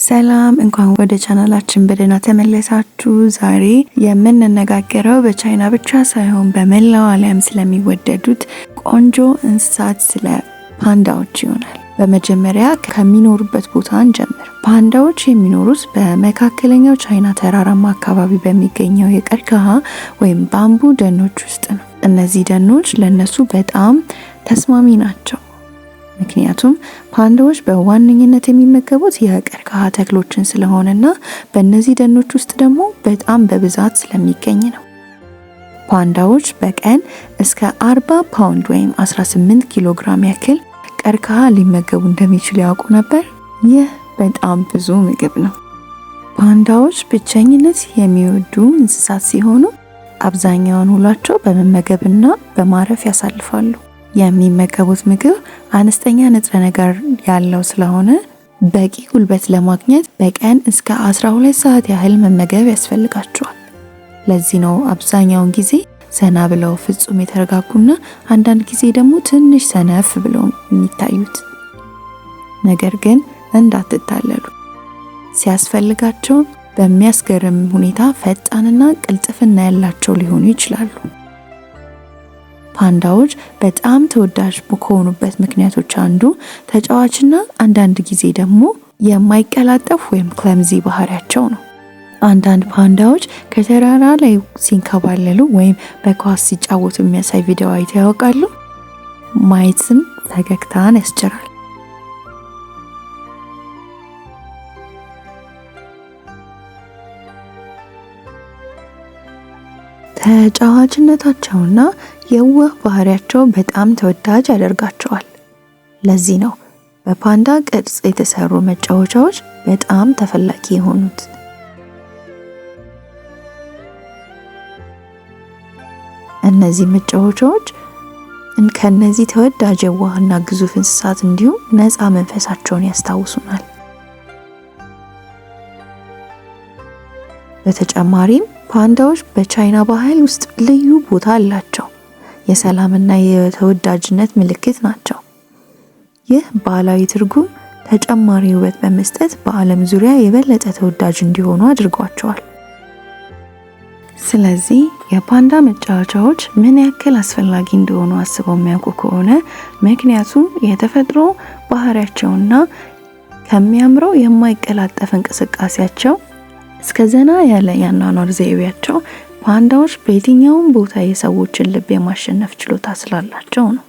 ሰላም እንኳን ወደ ቻናላችን በደህና ተመለሳችሁ። ዛሬ የምንነጋገረው በቻይና ብቻ ሳይሆን በመላው ዓለም ስለሚወደዱት ቆንጆ እንስሳት ስለ ፓንዳዎች ይሆናል። በመጀመሪያ ከሚኖሩበት ቦታ እንጀምር። ፓንዳዎች የሚኖሩት በመካከለኛው ቻይና ተራራማ አካባቢ በሚገኘው የቀርከሃ ወይም ባምቡ ደኖች ውስጥ ነው። እነዚህ ደኖች ለነሱ በጣም ተስማሚ ናቸው። ምክንያቱም ፓንዳዎች በዋነኝነት የሚመገቡት የቀርከሃ ተክሎችን ስለሆነና በእነዚህ ደኖች ውስጥ ደግሞ በጣም በብዛት ስለሚገኝ ነው። ፓንዳዎች በቀን እስከ 40 ፓውንድ ወይም 18 ኪሎ ግራም ያክል ቀርከሃ ሊመገቡ እንደሚችሉ ያውቁ ነበር? ይህ በጣም ብዙ ምግብ ነው። ፓንዳዎች ብቸኝነት የሚወዱ እንስሳት ሲሆኑ አብዛኛውን ውሏቸው በመመገብና በማረፍ ያሳልፋሉ። የሚመገቡት ምግብ አነስተኛ ንጥረ ነገር ያለው ስለሆነ በቂ ጉልበት ለማግኘት በቀን እስከ 12 ሰዓት ያህል መመገብ ያስፈልጋቸዋል። ለዚህ ነው አብዛኛውን ጊዜ ዘና ብለው ፍጹም የተረጋጉና አንዳንድ ጊዜ ደግሞ ትንሽ ሰነፍ ብለው የሚታዩት። ነገር ግን እንዳትታለሉ፣ ሲያስፈልጋቸው በሚያስገርም ሁኔታ ፈጣንና ቅልጥፍና ያላቸው ሊሆኑ ይችላሉ። ፓንዳዎች በጣም ተወዳጅ ከሆኑበት ምክንያቶች አንዱ ተጫዋችና አንዳንድ ጊዜ ደግሞ የማይቀላጠፍ ወይም ክለምዚ ባህሪያቸው ነው። አንዳንድ ፓንዳዎች ከተራራ ላይ ሲንከባለሉ ወይም በኳስ ሲጫወቱ የሚያሳይ ቪዲዮ አይተው ያውቃሉ? ማየትም ፈገግታን ያስጭራል። ተጫዋችነታቸውና የዋህ ባህሪያቸው በጣም ተወዳጅ ያደርጋቸዋል። ለዚህ ነው በፓንዳ ቅርጽ የተሰሩ መጫወቻዎች በጣም ተፈላጊ የሆኑት። እነዚህ መጫወቻዎች ከነዚህ ተወዳጅ የዋህና ግዙፍ እንስሳት እንዲሁም ነፃ መንፈሳቸውን ያስታውሱናል። በተጨማሪም ፓንዳዎች በቻይና ባህል ውስጥ ልዩ ቦታ አላቸው። የሰላምና የተወዳጅነት ምልክት ናቸው። ይህ ባህላዊ ትርጉም ተጨማሪ ውበት በመስጠት በዓለም ዙሪያ የበለጠ ተወዳጅ እንዲሆኑ አድርጓቸዋል። ስለዚህ የፓንዳ መጫወቻዎች ምን ያክል አስፈላጊ እንደሆኑ አስበው የሚያውቁ ከሆነ ምክንያቱም የተፈጥሮ ባህሪያቸውና ከሚያምረው የማይቀላጠፍ እንቅስቃሴያቸው እስከ ዘና ያለ ያኗኗር ዘይቤያቸው ፓንዳዎች በየትኛውም ቦታ የሰዎችን ልብ የማሸነፍ ችሎታ ስላላቸው ነው።